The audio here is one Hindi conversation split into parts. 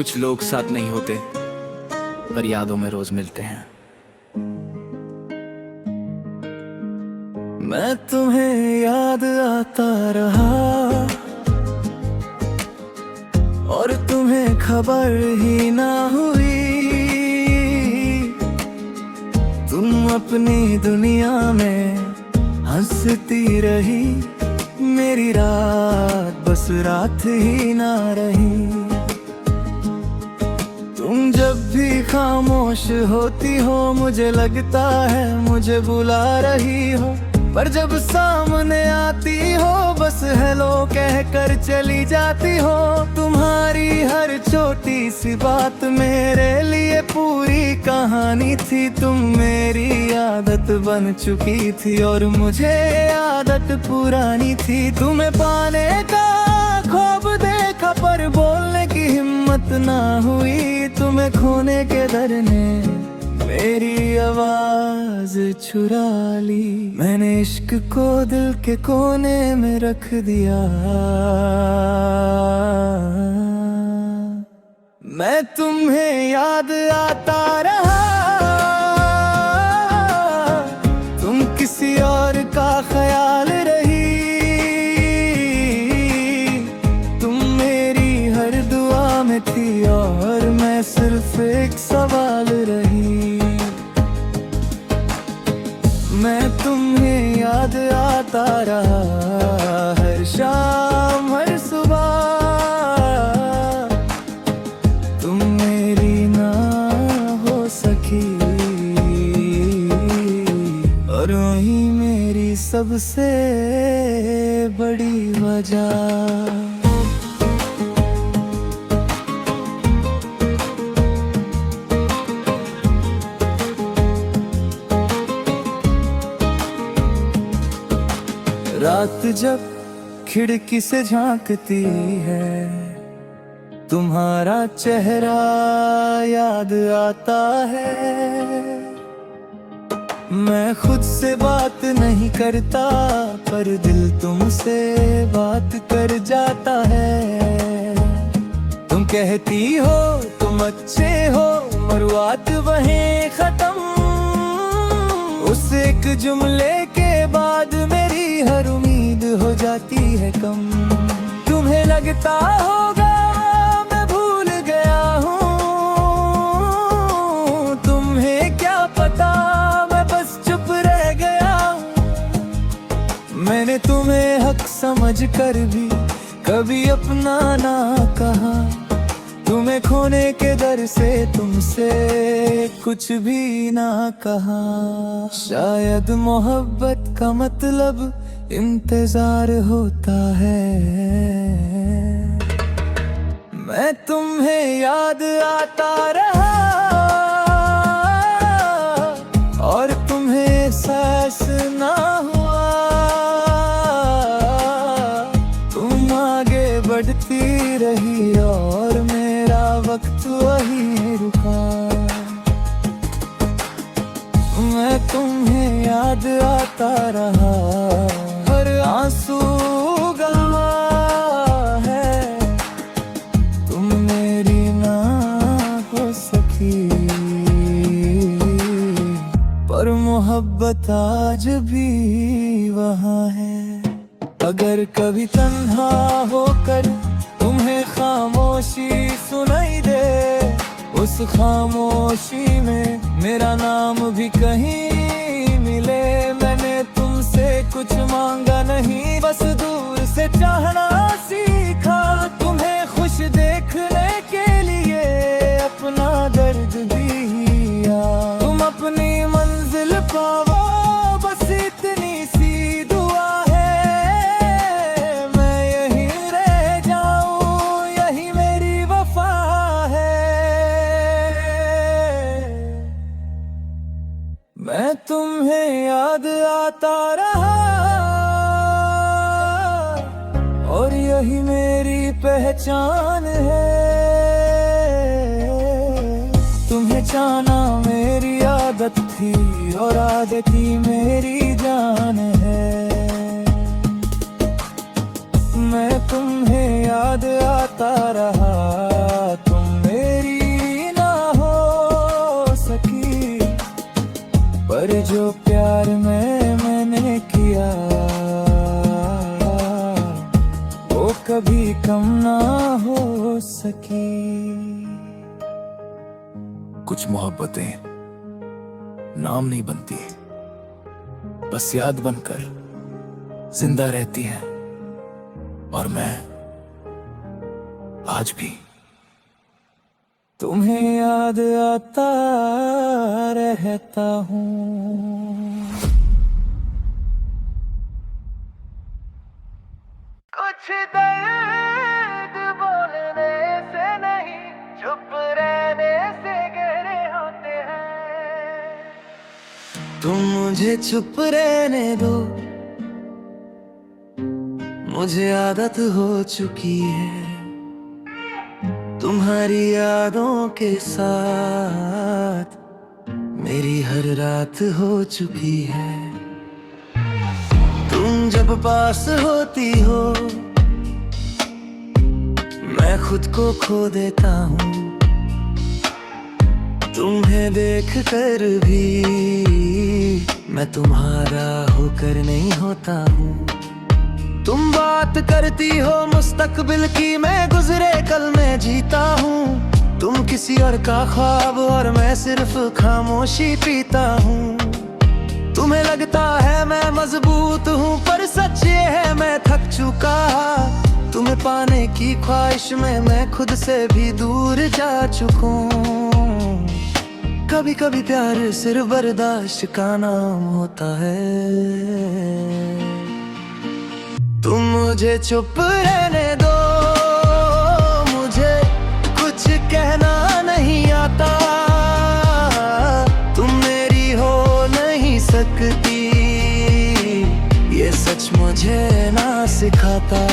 कुछ लोग साथ नहीं होते पर यादों में रोज मिलते हैं। मैं तुम्हें याद आता रहा और तुम्हें खबर ही ना हुई। तुम अपनी दुनिया में हंसती रही, मेरी रात बस रात ही ना रही। तुम जब भी खामोश होती हो मुझे लगता है मुझे बुला रही हो, पर जब सामने आती हो बस हेलो कहकर चली जाती हो। तुम्हारी हर छोटी सी बात मेरे लिए पूरी कहानी थी। तुम मेरी आदत बन चुकी थी और मुझे आदत पुरानी थी। तुम्हें पाने का ख्वाब देखा पर बोलने की हिम्मत ना हुई। तुम्हें खोने के डर ने मेरी आवाज चुरा ली। मैंने इश्क को दिल के कोने में रख दिया। मैं तुम्हें याद आता रहा, तुम किसी और का ख्याल रही। तुम मेरी हर दुआ में थी और मैं सिर्फ एक सवाल रही। मैं तुम्हें याद आता रहा हर शाम हर सुबह। तुम मेरी ना हो सकी और वही मेरी सबसे बड़ी वजह। रात जब खिड़की से झांकती है तुम्हारा चेहरा याद आता है। मैं खुद से बात नहीं करता पर दिल तुमसे बात कर जाता है। तुम कहती हो तुम अच्छे हो मरुआत वहीं खत्म। उस एक जुमले के बाद मेरी हर उम्मीद हो जाती है कम। तुम्हें लगता होगा मैं भूल गया हूँ, तुम्हें क्या पता मैं बस चुप रह गया हूँ। मैंने तुम्हें हक समझ कर भी कभी अपना ना कहा। तुम्हें खोने के डर से तुमसे कुछ भी ना कहा। शायद मोहब्बत का मतलब इंतजार होता है। मैं तुम्हें याद आता रहा और तुम्हें एहसास ना हुआ। तुम आगे बढ़ती रही और मेरा वक्त वही रुका। मैं तुम्हें याद आता रहा हर आंसू गवा है। तुम मेरी ना हो सकी पर मोहब्बत आज भी वहाँ है। अगर कभी तन्हा होकर तुम्हें खामोशी सुनाई दे, उस खामोशी में मेरा नाम भी कहीं मिले। मैंने तुमसे कुछ मांगा नहीं बस दूर से चाहना सीखा। तुम्हें खुश देखने के लिए अपना दर्द दिया। तुम अपनी मंजिल पाओ बस इतनी सी दुआ है। मैं यहीं रह जाऊं यही मेरी वफा है। मैं तुम्हें याद आता रहा और यही मेरी पहचान है। तुम्हें जाना मेरी आदत थी और आदत ही मेरी जान है। मैं तुम्हें याद आता रहा, तुम कुछ मोहब्बतें नाम नहीं बनती, बस याद बनकर जिंदा रहती हैं। और मैं आज भी तुम्हें याद आता रहता हूँ। कुछ दर्द बोलने से नहीं, चुप रहने से गहरे होते हैं। तुम मुझे चुप रहने दो, मुझे आदत हो चुकी है तुम्हारी यादों के साथ, मेरी हर रात हो चुकी है। तुम जब पास होती हो मैं खुद को खो देता हूँ, तुम्हें देख कर भी मैं तुम्हारा होकर नहीं होता हूँ। तुम बात करती हो मुस्तकबिल की, मैं गुजरे कल में जीता हूँ। तुम किसी और का ख्वाब और मैं सिर्फ खामोशी पीता हूँ। तुम्हें लगता है मैं मजबूत हूँ, पर सच ये है मैं थक चुका। तुम्हें पाने की ख्वाहिश में मैं खुद से भी दूर जा चुका हूँ। कभी कभी प्यार सिर्फ बर्दाश्त का नाम होता है। तुम मुझे चुप रहने दो, मुझे कुछ कहना नहीं आता। तुम मेरी हो नहीं सकती, ये सच मुझे ना सिखाता।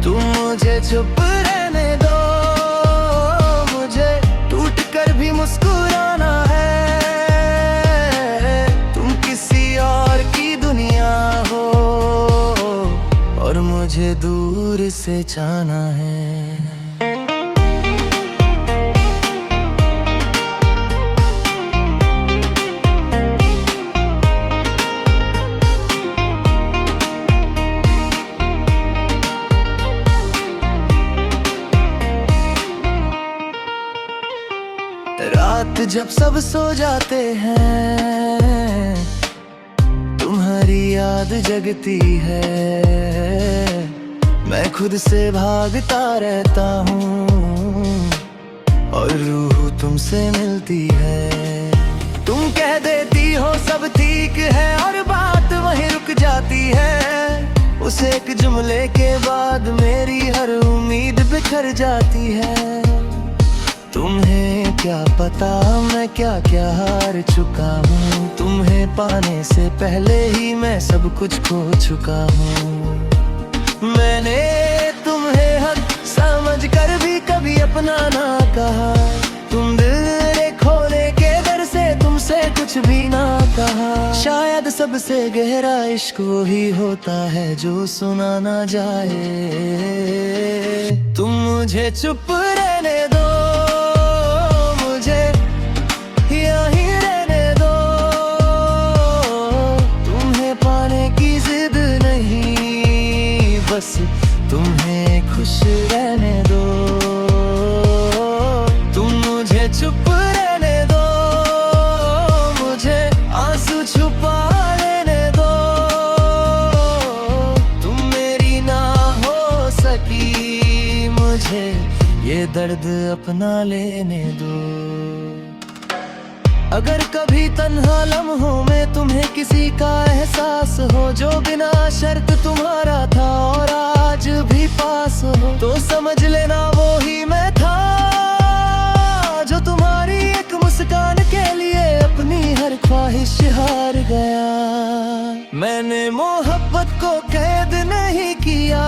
तुम मुझे चुप रहने दो, मुझे टूट कर भी मुस्कुराना है। तुम किसी और की दुनिया हो और मुझे दूर से जाना है। रात जब सब सो जाते हैं, तुम्हारी याद जगती है। मैं खुद से भागता रहता हूँ और रूह तुमसे मिलती है। तुम कह देती हो सब ठीक है और बात वहीं रुक जाती है। उस एक जुमले के बाद मेरी हर उम्मीद बिखर जाती है। तुम्हें क्या पता मैं क्या क्या हार चुका हूँ। तुम्हें पाने से पहले ही मैं सब कुछ खो चुका हूँ। मैंने तुम्हें हक समझ कर भी कभी अपना ना कहा। तुम दिल खोने के डर से तुमसे कुछ भी ना कहा। शायद सबसे गहरा इश्क वही होता है जो सुना ना जाए। तुम मुझे चुप रहने दो, बस तुम्हें खुश रहने दो। तुम मुझे चुप रहने दो, मुझे आंसू छुपा लेने दो। तुम मेरी ना हो सकी, मुझे ये दर्द अपना लेने दो। अगर कभी तन्हा लम्हों में तुम्हें किसी का एहसास हो, जो बिना शर्त तुम्हारा था और आज भी पास हो, तो समझ लेना वो ही मैं था जो तुम्हारी एक मुस्कान के लिए अपनी हर ख्वाहिश हार गया। मैंने मोहब्बत को कैद नहीं किया,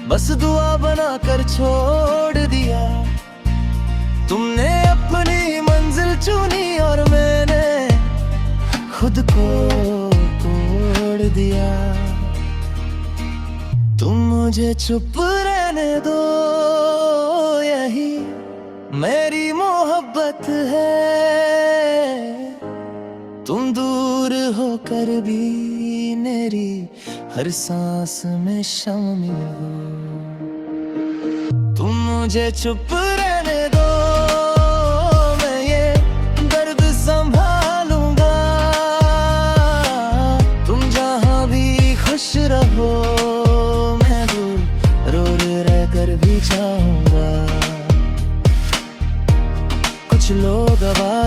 बस दुआ बनाकर छोड़ दिया। तुमने अपनी मंजिल चुनी और मैंने खुद को तोड़ दिया। तुम मुझे चुप रहने दो, यही मेरी मोहब्बत है। तुम दूर होकर भी मेरी हर सांस में शामिल हो। तुम मुझे चुप रहने दो,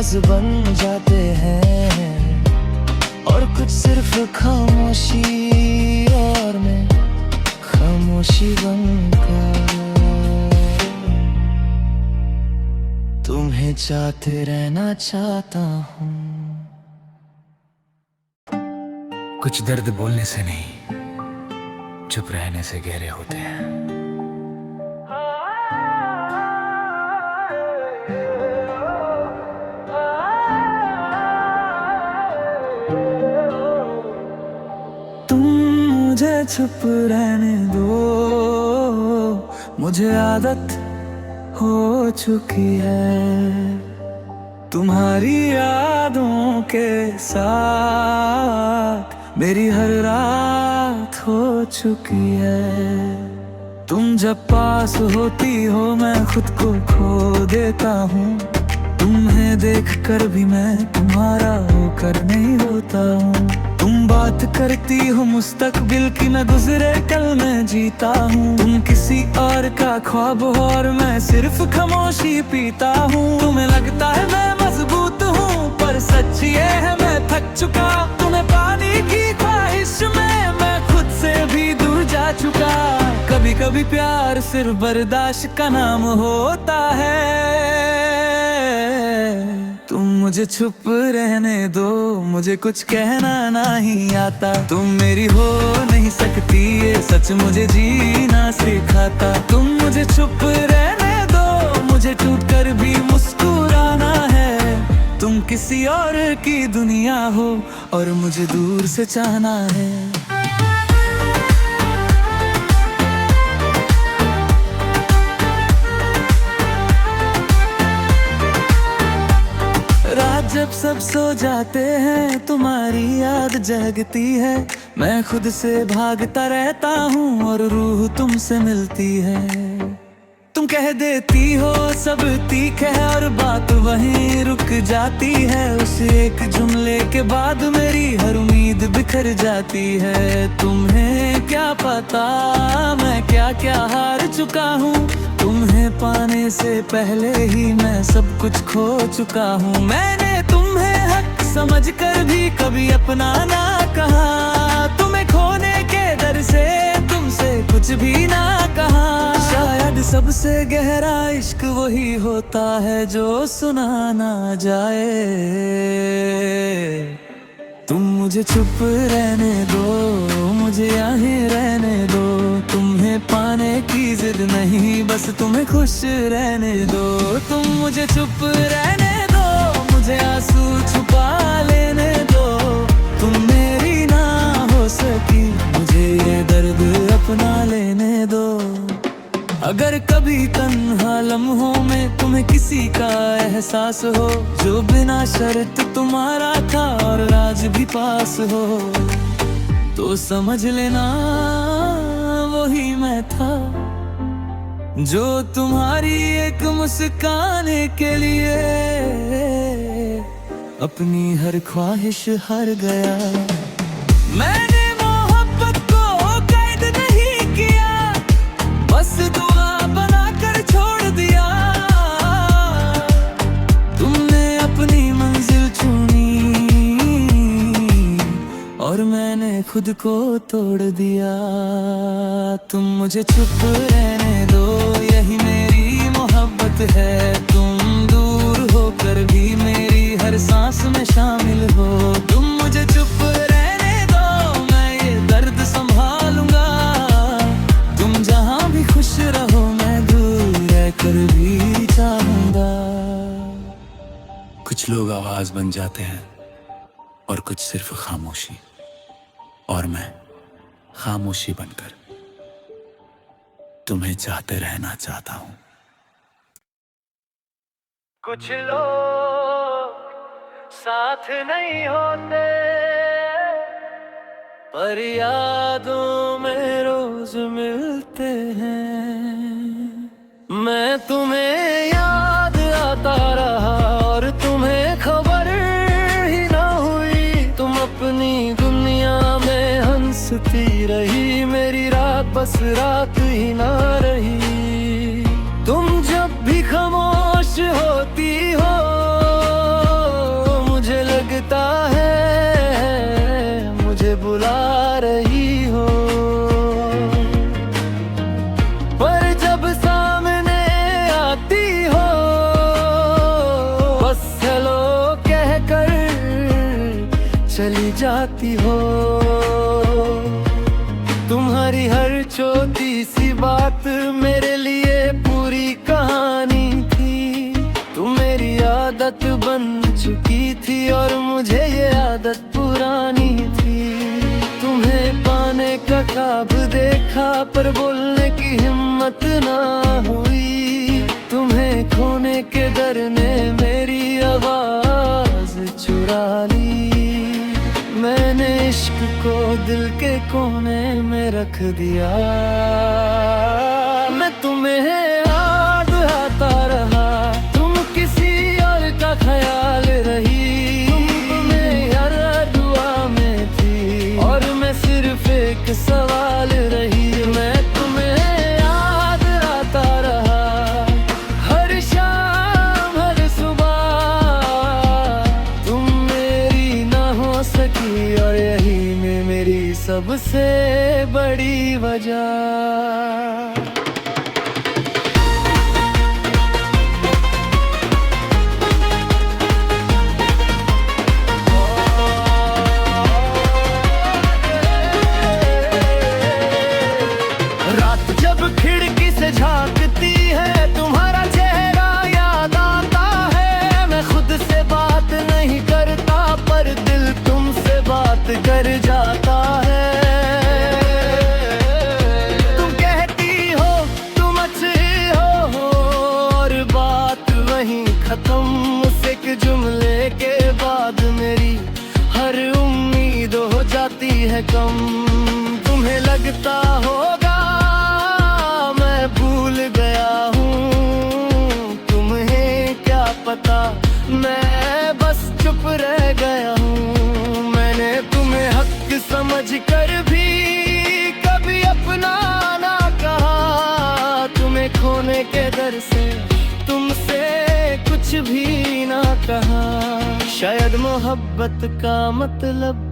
लफ्ज बन जाते हैं और कुछ सिर्फ खामोशी, और मैं खामोशी बनकर तुम्हें चाहते रहना चाहता हूँ। कुछ दर्द बोलने से नहीं, चुप रहने से गहरे होते हैं। तुम मुझे चुप रहने दो, मुझे आदत हो चुकी है तुम्हारी यादों के साथ, मेरी हर रात हो चुकी है। तुम जब पास होती हो मैं खुद को खो देता हूँ, तुम्हें देखकर भी मैं तुम्हारा होकर नहीं होता हूँ। तुम बात करती हो मुस्तकबिल की, मैं गुजरे कल में जीता हूँ। तुम किसी और का ख्वाब हो और मैं सिर्फ खामोशी पीता हूँ। तुम्हें लगता है मैं मजबूत हूँ पर सच ये है मैं थक चुका। तुम्हें पानी की ख्वाहिश में मैं खुद से भी दूर जा चुका। कभी कभी प्यार सिर्फ बर्दाश्त का नाम होता है। तुम मुझे चुप रहने दो, मुझे कुछ कहना नहीं आता। तुम मेरी हो नहीं सकती ये सच मुझे जीना सिखाता। तुम मुझे चुप रहने दो, मुझे टूट कर भी मुस्कुराना है। तुम किसी और की दुनिया हो और मुझे दूर से चाहना है। जब सब सो जाते हैं तुम्हारी याद जगती है। मैं खुद से भागता रहता हूँ और रूह तुमसे मिलती है। तुम कह देती हो सब ठीक है और बात वहीं रुक जाती है। उस एक जुमले के बाद मेरी हर उम्मीद बिखर जाती है। तुम्हें क्या पता मैं क्या क्या हार चुका हूँ। तुम्हें पाने से पहले ही मैं सब कुछ खो चुका हूँ। मैंने तुम्हें हक समझकर भी कभी अपना ना कहा। तुम्हें खोने के डर से तुमसे कुछ भी ना कहा। शायद सबसे गहरा इश्क वही होता है जो सुना ना जाए। तुम मुझे चुप रहने दो, मुझे यहीं रहने दो। तुम्हें पाने की जिद नहीं, बस तुम्हें खुश रहने दो। तुम मुझे चुप रहने दो, मुझे आंसू छुपा लेने दो। तुम मेरी ना हो सकी, मुझे ये दर्द अपना लेने दो। अगर कभी तन्हा लम्हों में तुम्हें किसी का एहसास हो, जो बिना शर्त तुम्हारा था और राज भी पास हो, तो समझ लेना वही मैं था जो तुम्हारी एक मुस्कान के लिए अपनी हर ख्वाहिश हार गया। मैंने मोहब्बत को कैद नहीं किया, बस दुआ बनाकर छोड़ दिया। तुमने अपनी मंजिल चुनी और मैंने खुद को तोड़ दिया। तुम मुझे चुप रहने दो, यही मेरी मोहब्बत है। तुम दूर होकर भी मेरी हर सांस में शामिल हो। तुम मुझे चुप रहने दो, मैं ये दर्द संभालूंगा। तुम जहां भी खुश रहो, मैं दूर रहकर भी चाहूंगा। कुछ लोग आवाज बन जाते हैं और कुछ सिर्फ खामोशी, और मैं खामोशी बनकर तुम्हें चाहते रहना चाहता हूँ। कुछ लोग साथ नहीं होते पर यादों में रोज मिलते हैं। मैं तुम्हें याद आता रहा और तुम्हें खबर ही ना हुई। तुम अपनी दुनिया में हंसती रही, मेरी रात बस रात ही ना रही। तुम जब भी खामोश होती हो बुला रही हो। पर जब सामने आती हो बस हेलो कहकर चली जाती हो। तुम्हारी हर छोटी सी बात मेरे लिए पूरी कहानी थी। तुम मेरी आदत बन चुकी थी और मुझे ये आदत पुरानी थी। तुम्हें पाने का ख्वाब देखा पर बोलने की हिम्मत ना हुई। तुम्हें खोने के डर ने मेरी आवाज चुरा ली। मैंने इश्क को दिल के कोने में रख दिया। मैं तुम्हें याद आता रहा, तुम किसी और का ख्याल रही। तुम मेरी हर दुआ में थी और मैं सिर्फ एक सवाल रही। मैं तुम्हें याद आता रहा हर शाम हर सुबह। तुम मेरी ना हो सकी और यही में मेरी सबसे बड़ी वजह। रात जब खिड़की से झांकती है तुम्हारा चेहरा याद आता है। मैं खुद से बात नहीं करता पर दिल तुमसे बात कर जाता है। तुम कहती हो तुम अच्छी हो और बात वहीं खत्म। उस एक जुमले के बाद मेरी हर उम्मीद हो जाती है कम। तुम्हें लगता होगा मैं भूल गया हूँ, तुम्हें क्या पता मैं बस चुप रह गया हूँ। मैंने तुम्हें हक समझ कर भी कभी अपना ना कहा। तुम्हें खोने के डर से तुमसे कुछ भी ना कहा। शायद मोहब्बत का मतलब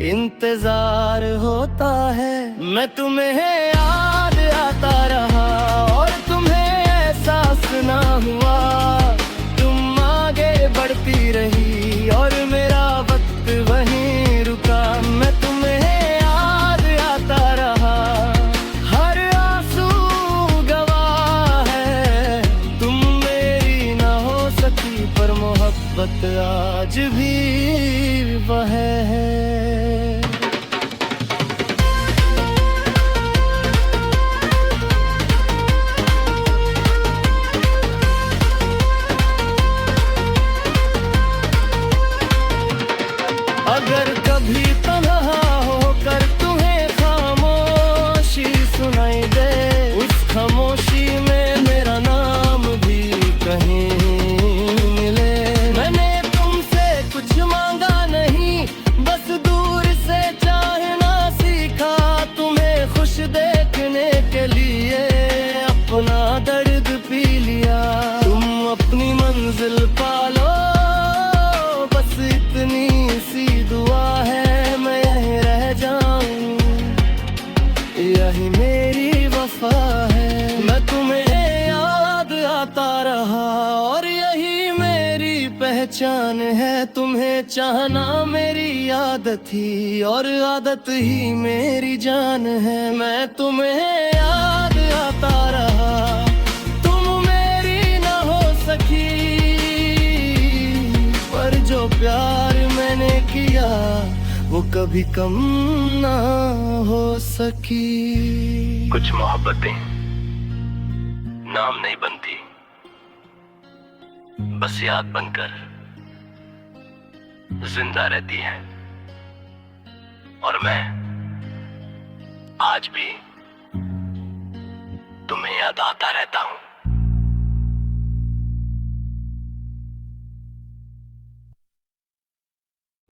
इंतजार होता है। मैं तुम्हें याद आता रहा और तुम्हें एहसास ना हुआ। तुम आगे बढ़ती रही और मेरा वक्त वहीं रुका। मैं तुम्हें याद आता रहा हर आंसू गवाह है। तुम मेरी ना हो सकी पर मोहब्बत आज भी वह है। अगर कभी तन्हा होकर तुम्हें खामोशी सुनाई दे, उस खामोशी में मेरा नाम भी कहीं मिले। मैंने तुमसे कुछ मांगा नहीं, बस दूर से चाहना सीखा। तुम्हें खुश देखने के लिए अपना दर्द पी लिया। तुम अपनी मंजिल पालो बस इतनी सी दुआ है। मैं यहीं रह जाऊं यही मेरी वफा है। मैं तुम्हें याद आता रहा और यही मेरी पहचान है। तुम्हें चाहना मेरी आदत थी और आदत ही मेरी जान है। मैं तुम्हें याद आता रहा, तुम मेरी ना हो सकी पर जो प्यार मैंने किया वो कभी कम ना हो सकी। कुछ मोहब्बतें नाम नहीं बनती, बस याद बनकर जिंदा रहती है। और मैं आज भी तुम्हें याद आता रहता हूँ।